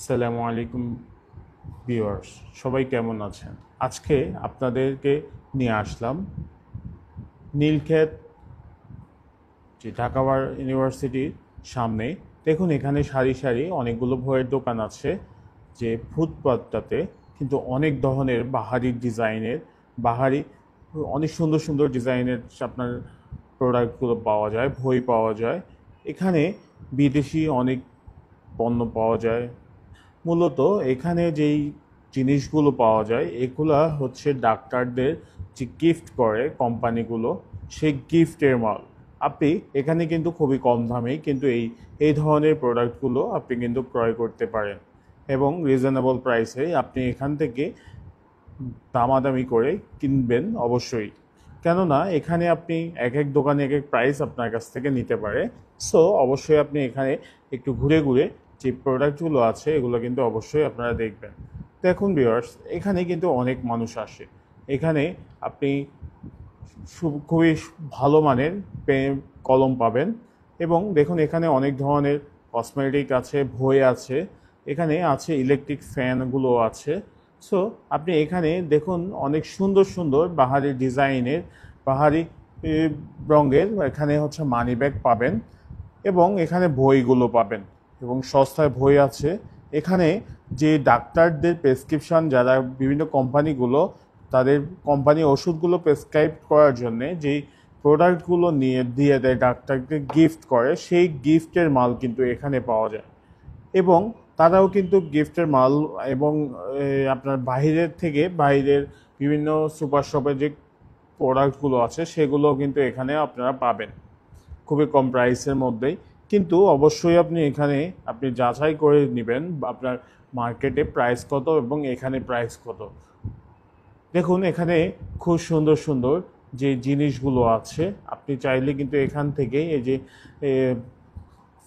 আসসালামু আলাইকুম ভিউয়ার্স, সবাই কেমন আছেন? আজকে আপনাদেরকে নিয়ে আসলাম নীলক্ষেত যে ঢাকা ইউনিভার্সিটির সামনে। দেখুন এখানে সারি সারি অনেকগুলো বইয়ের দোকান আছে, যে ফুটপাতটাতে কিন্তু অনেক ধরনের বাহারি ডিজাইনের বাহারি অনেক সুন্দর সুন্দর ডিজাইনের আপনার প্রোডাক্টগুলো পাওয়া যায়, বই পাওয়া যায়। এখানে বিদেশি অনেক পণ্য পাওয়া যায়। মূলত এখানে যেই জিনিসগুলো পাওয়া যায় এগুলা হচ্ছে ডাক্তারদের যে গিফট করে কোম্পানিগুলো, সেই গিফটের মাল। আপনি এখানে কিন্তু খুবই কম দামেই কিন্তু এই ধরনের প্রোডাক্টগুলো আপনি কিন্তু ক্রয় করতে পারেন, এবং রিজনেবল প্রাইসে আপনি এখান থেকে দামাদামি করে কিনবেন অবশ্যই। কেননা এখানে আপনি এক এক দোকানে এক এক প্রাইস আপনার কাছ থেকে নিতে পারে। সো অবশ্যই আপনি এখানে একটু ঘুরে ঘুরে যে প্রোডাক্টগুলো আছে এগুলো কিন্তু অবশ্যই আপনারা দেখবেন। দেখুন ভিউয়ার্স, এখানে কিন্তু অনেক মানুষ আসে। এখানে আপনি খুবই ভালো মানের পেন কলম পাবেন, এবং দেখুন এখানে অনেক ধরনের কসমেটিক আছে, বই আছে, এখানে আছে ইলেকট্রিক ফ্যানগুলো আছে। সো আপনি এখানে দেখুন অনেক সুন্দর সুন্দর বাহারি ডিজাইনের বাহারি রঙের এখানে হচ্ছে মানি ব্যাগ পাবেন, এবং এখানে বইগুলো পাবেন, এবং সস্তায় বই আছে। এখানে যে ডাক্তারদের প্রেসক্রিপশন, যারা বিভিন্ন কোম্পানিগুলো তাদের কোম্পানি ওষুধগুলো প্রেসক্রাইব করার জন্যে যেই প্রোডাক্টগুলো নিয়ে দিয়ে দেয় ডাক্তারকে, গিফট করে, সেই গিফটের মাল কিন্তু এখানে পাওয়া যায়। এবং তারাও কিন্তু গিফটের মাল এবং আপনার বাইরের বিভিন্ন সুপার শপের যে প্রোডাক্টগুলো আছে সেগুলো কিন্তু এখানে আপনারা পাবেন খুবই কম প্রাইসের মধ্যেই। কিন্তু অবশ্যই আপনি যাচাই করে নেবেন আপনার মার্কেটে প্রাইস কত এবং এখানে প্রাইস কত। দেখুন এখানে খুব সুন্দর সুন্দর যে জিনিসগুলো আছে, আপনি চাইলে কিন্তু এখান থেকে এই যে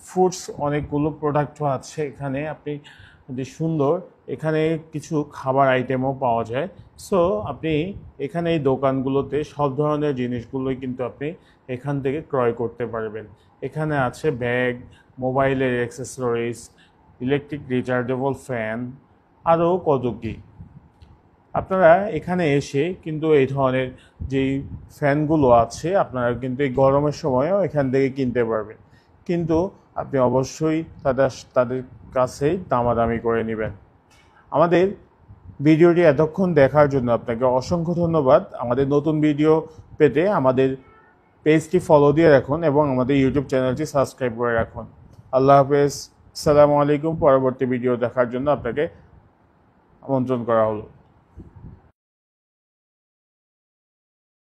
ফুডস অনেকগুলো প্রোডাক্টও আছে এখানে, আপনি যে সুন্দর এখানে কিছু খাবার আইটেমও পাওয়া যায়। সো আপনি এখানে এই দোকানগুলোতে সব ধরনের জিনিসগুলোই কিন্তু আপনি এখান থেকে ক্রয় করতে পারবেন। এখানে আছে ব্যাগ, মোবাইলের অ্যাক্সেসরিজ, ইলেকট্রিক রিচার্জেবল ফ্যান, আরও কত কী। আপনারা এখানে এসে কিন্তু এই ধরনের যেই ফ্যানগুলো আছে আপনারা কিন্তু এই গরমের সময়ও এখান থেকে কিনতে পারবেন, কিন্তু আপনি অবশ্যই তাদের কাছেই দামাদামি করে নেবেন। আমাদের ভিডিওটি এতক্ষণ দেখার জন্য আপনাকে অসংখ্য ধন্যবাদ। আমাদের নতুন ভিডিও পেতে আমাদের পেজটি ফলো দিয়ে রাখুন এবং আমাদের ইউটিউব চ্যানেলটি সাবস্ক্রাইব করে রাখুন। আল্লাহ হাফেজ, আসসালামু আলাইকুম। পরবর্তী ভিডিও দেখার জন্য আপনাকে আমন্ত্রণ করা হলো।